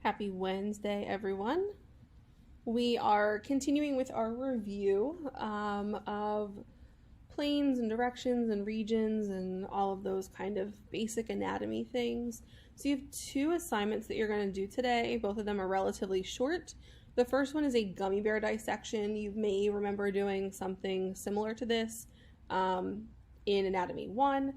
Happy Wednesday, everyone. We are continuing with our review of planes and directions and regions and all of those kind of basic anatomy things. So you have two assignments that you're going to do today. Both of them are relatively short. The first one is a gummy bear dissection. You may remember doing something similar to this in Anatomy 1,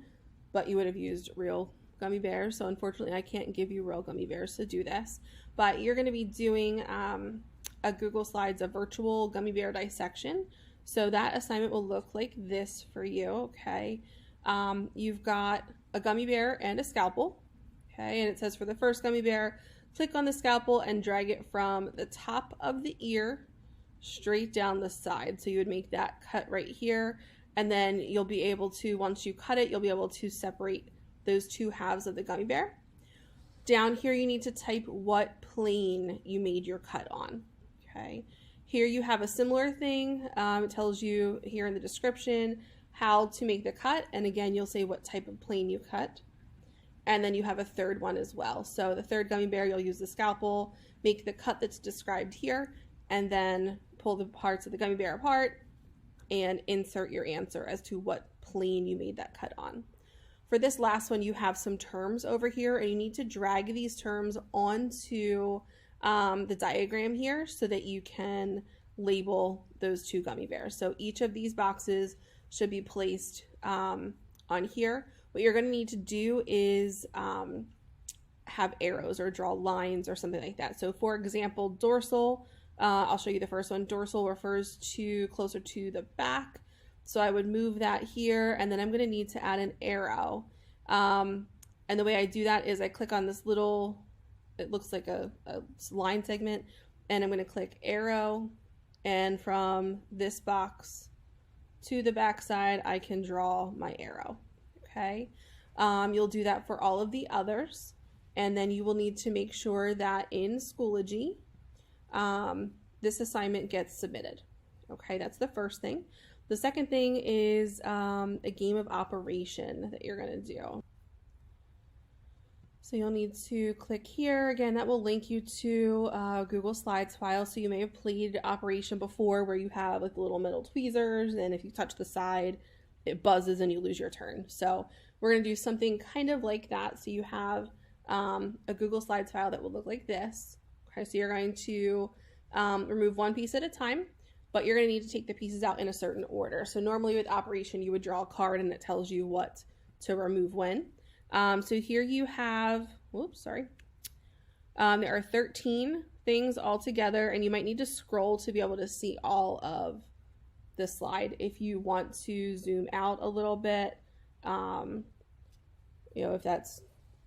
but you would have used real gummy bears. So unfortunately, I can't give you real gummy bears to do this. But you're going to be doing a Google Slides, a virtual gummy bear dissection. So that assignment will look like this for you, okay? You've got a gummy bear and a scalpel, okay? And it says for the first gummy bear, click on the scalpel and drag it from the top of the ear straight down the side. So you would make that cut right here. And then you'll be able to, once you cut it, you'll be able to separate those two halves of the gummy bear. Down here, you need to type what plane you made your cut on, okay? Here you have a similar thing. It tells you here in the description how to make the cut. And again, you'll say what type of plane you cut. And then you have a third one as well. So the third gummy bear, you'll use the scalpel, make the cut that's described here, and then pull the parts of the gummy bear apart and insert your answer as to what plane you made that cut on. For this last one, you have some terms over here, and you need to drag these terms onto the diagram here so that you can label those two gummy bears. So each of these boxes should be placed on here. What you're going to need to do is have arrows or draw lines or something like that. So for example, dorsal, I'll show you the first one. Dorsal refers to closer to the back. So I would move that here, and then I'm going to need to add an arrow. And the way I do that is I click on this little, it looks like a line segment, and I'm going to click arrow, and from this box to the back side, I can draw my arrow, okay? You'll do that for all of the others, and then you will need to make sure that in Schoology, this assignment gets submitted, okay? That's the first thing. The second thing is a game of operation that you're going to do. So you'll need to click here. Again, that will link you to a Google Slides file. So you may have played Operation before where you have like the little metal tweezers, and if you touch the side, it buzzes and you lose your turn. So we're going to do something kind of like that. So you have a Google Slides file that will look like this. Okay, so you're going to remove one piece at a time, but you're going to need to take the pieces out in a certain order. So normally with Operation, you would draw a card and it tells you what to remove when. So here you have, there are 13 things all together, and you might need to scroll to be able to see all of the slide. If you want to zoom out a little bit, if that's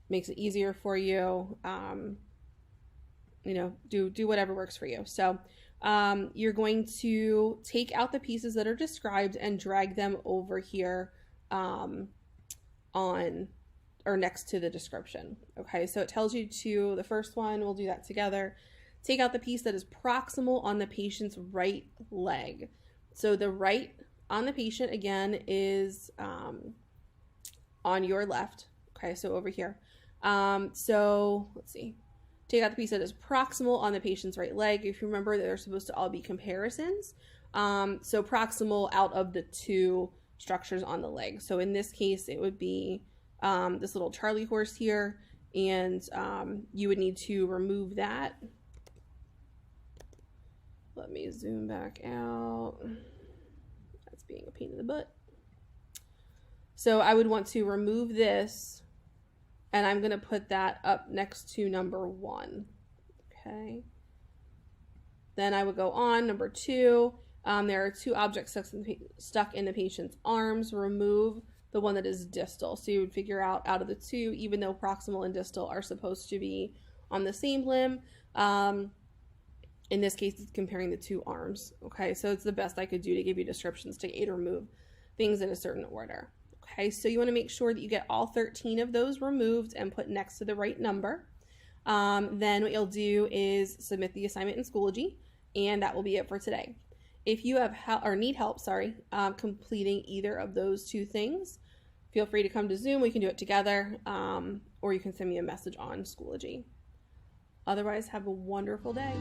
makes it easier for you, do whatever works for you. So you're going to take out the pieces that are described and drag them over here on or next to the description. Okay, so it tells you to, the first one, we'll do that together. Take out the piece that is proximal on the patient's right leg. So the right on the patient, again, is on your left. Okay, so over here. So let's see. Take out the piece that is proximal on the patient's right leg. If you remember, they're supposed to all be comparisons. So proximal out of the two structures on the leg. So in this case, it would be this little Charlie horse here, and you would need to remove that. Let me zoom back out. That's being a pain in the butt. So I would want to remove this, and I'm going to put that up next to number 1. Okay. Then I would go on number 2. There are 2 objects stuck in the patient's arms. Remove the one that is distal. So you would figure out of the 2, even though proximal and distal are supposed to be on the same limb, in this case, it's comparing the 2 arms. Okay, so it's the best I could do to give you descriptions to aid or remove things in a certain order. Okay, so you want to make sure that you get all 13 of those removed and put next to the right number. Then what you'll do is submit the assignment in Schoology, and that will be it for today. If you have need help, completing either of those 2 things, feel free to come to Zoom. We can do it together, or you can send me a message on Schoology. Otherwise, have a wonderful day.